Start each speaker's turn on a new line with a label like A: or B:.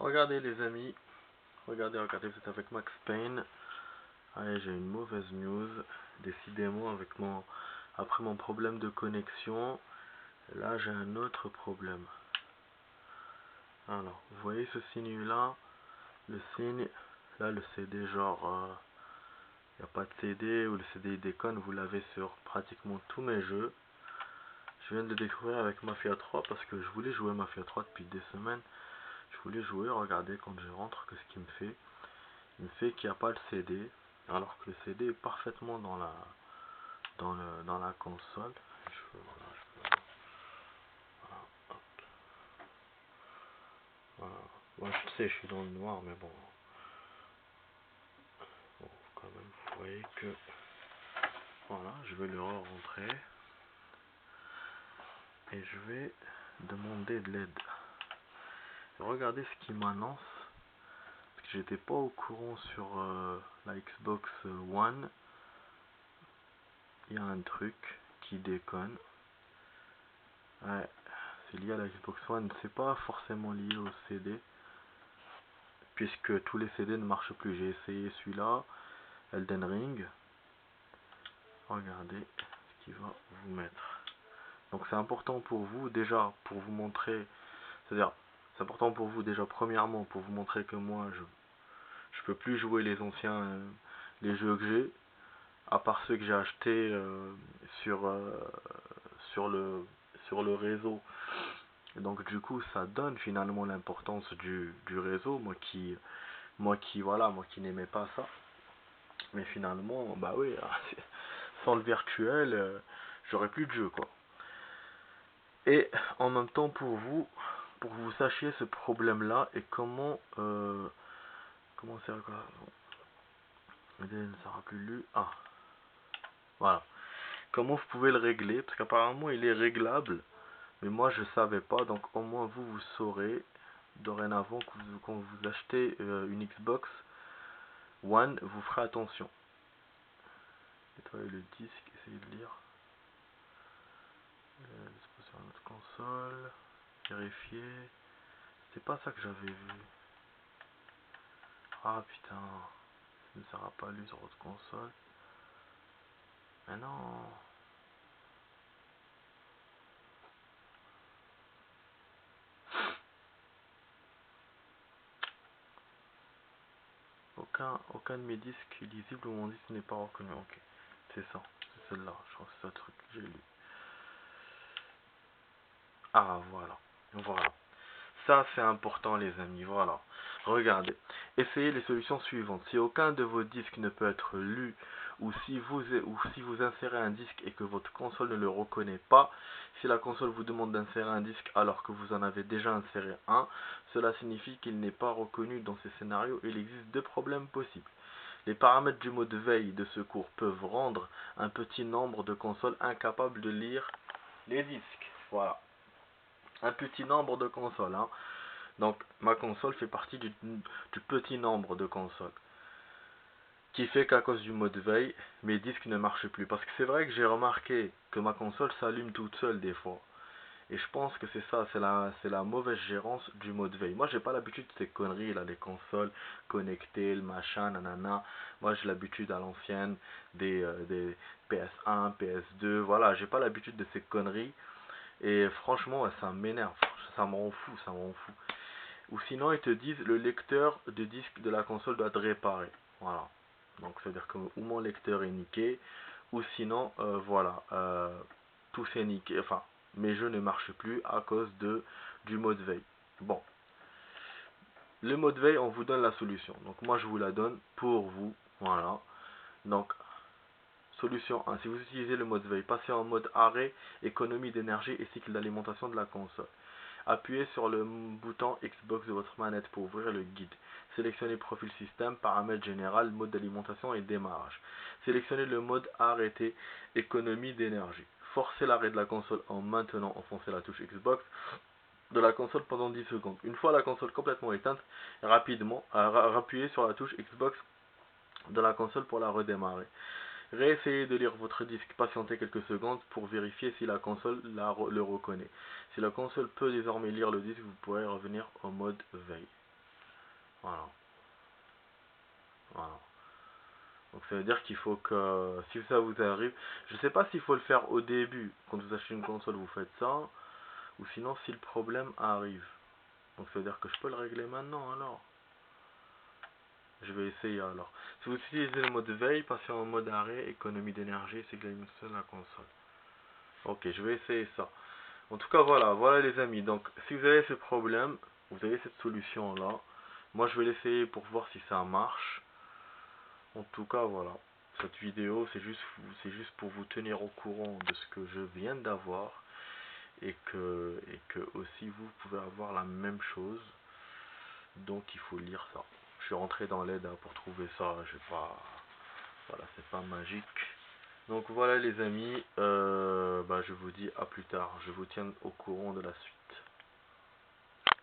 A: Regardez les amis, regardez, vous êtes avec Max Payne. Allez, j'ai une mauvaise news. Décidément, après mon problème de connexion, là j'ai un autre problème. Alors, vous voyez ce signe là, le signe, là le CD genre, il n'y a pas de CD ou le CD déconne, vous l'avez sur pratiquement tous mes jeux. Je viens de le découvrir avec Mafia 3 parce que je voulais jouer Mafia 3 depuis des semaines. Je voulais jouer, regardez quand je rentre, qu'est-ce qu'il me fait? Il me fait qu'il n'y a pas le CD, alors que le CD est parfaitement dans la console. Voilà. Moi je sais, je suis dans le noir, mais bon. Bon, quand même, vous voyez que... Voilà, je vais le re-rentrer. Et je vais demander de l'aide. Regardez ce qu'il m'annonce. Parce que j'étais pas au courant sur la Xbox One. Il y a un truc qui déconne. Ouais, c'est lié à la Xbox One. C'est pas forcément lié au CD. Puisque tous les CD ne marchent plus. J'ai essayé celui-là, Elden Ring. Regardez ce qu'il va vous mettre. Donc c'est important pour vous déjà, pour vous montrer, c'est-à-dire c'est important pour vous déjà premièrement pour vous montrer que moi je peux plus jouer les anciens les jeux que j'ai, à part ceux que j'ai achetés sur sur le sur le réseau. Et donc du coup ça donne finalement l'importance du réseau, moi qui n'aimais pas ça. Mais finalement, bah oui, sans le virtuel, j'aurais plus de jeu quoi. Et en même temps pour que vous sachiez ce problème là et comment c'est quoi, ne sera plus lu. Ah, voilà. Comment vous pouvez le régler, parce qu'apparemment il est réglable, mais moi je savais pas, donc au moins vous saurez dorénavant que quand vous achetez une Xbox One, vous ferez attention. Nettoyer le disque, essayez de lire. Disposition sur notre console. Vérifier. C'est pas ça que j'avais vu. Ah putain. Ça ne sera pas lu sur votre console. Mais non. Aucun de mes disques lisibles ou mon disque n'est pas reconnu. Ok. C'est ça. C'est celle-là. Je crois que c'est ça le truc que j'ai lu. Ah voilà. Voilà. Ça c'est important les amis, voilà. Regardez, essayez les solutions suivantes. Si aucun de vos disques ne peut être lu, ou si vous insérez un disque et que votre console ne le reconnaît pas, si la console vous demande d'insérer un disque alors que vous en avez déjà inséré un, cela signifie qu'il n'est pas reconnu dans ces scénarios. Il existe deux problèmes possibles. Les paramètres du mode veille de secours peuvent rendre un petit nombre de consoles incapables de lire les disques. Voilà. Un petit nombre de consoles. Hein. Donc ma console fait partie du petit nombre de consoles. Qui fait qu'à cause du mode veille, mes disques ne marchent plus. Parce que c'est vrai que j'ai remarqué que ma console s'allume toute seule des fois. Et je pense que c'est ça, c'est la mauvaise gérance du mode veille. Moi j'ai pas l'habitude de ces conneries là, les consoles connectées, le machin, nanana. Moi j'ai l'habitude à l'ancienne des PS1, PS2, voilà, j'ai pas l'habitude de ces conneries. Et franchement, ça m'énerve, ça me rend fou, ça me rend fou. Ou sinon, ils te disent le lecteur de disque de la console doit être réparé. Voilà. Donc, c'est-à-dire que ou mon lecteur est niqué, ou sinon, voilà, tout s'est niqué. Enfin, mes jeux ne marchent plus à cause du mode veille. Bon. Le mode veille, on vous donne la solution. Donc, moi, je vous la donne pour vous. Voilà. Donc, solution 1. Si vous utilisez le mode veille, passez en mode arrêt, économie d'énergie et cycle d'alimentation de la console. Appuyez sur le bouton Xbox de votre manette pour ouvrir le guide. Sélectionnez profil système, paramètres général, mode d'alimentation et démarrage. Sélectionnez le mode arrêté, économie d'énergie. Forcez l'arrêt de la console en maintenant enfoncer la touche Xbox de la console pendant 10 secondes. Une fois la console complètement éteinte, rapidement appuyez sur la touche Xbox de la console pour la redémarrer. Réessayez de lire votre disque, patientez quelques secondes pour vérifier si la console le reconnaît. Si la console peut désormais lire le disque, vous pourrez revenir au mode veille. Voilà. Voilà. Donc ça veut dire qu'il faut que, si ça vous arrive, je sais pas s'il faut le faire au début, quand vous achetez une console, vous faites ça, ou sinon si le problème arrive. Donc ça veut dire que je peux le régler maintenant alors. Je vais essayer alors. Si vous utilisez le mode veille, passez en mode arrêt, économie d'énergie, c'est gaming sur la console. Ok, je vais essayer ça. En tout cas, voilà, voilà les amis. Donc, si vous avez ce problème, vous avez cette solution là. Moi, je vais l'essayer pour voir si ça marche. En tout cas, voilà. Cette vidéo, c'est juste pour vous tenir au courant de ce que je viens d'avoir et que aussi vous pouvez avoir la même chose. Donc, il faut lire ça. Je suis rentré dans l'aide pour trouver ça. Je sais pas, voilà, c'est pas magique. Donc voilà les amis, je vous dis à plus tard. Je vous tiens au courant de la suite.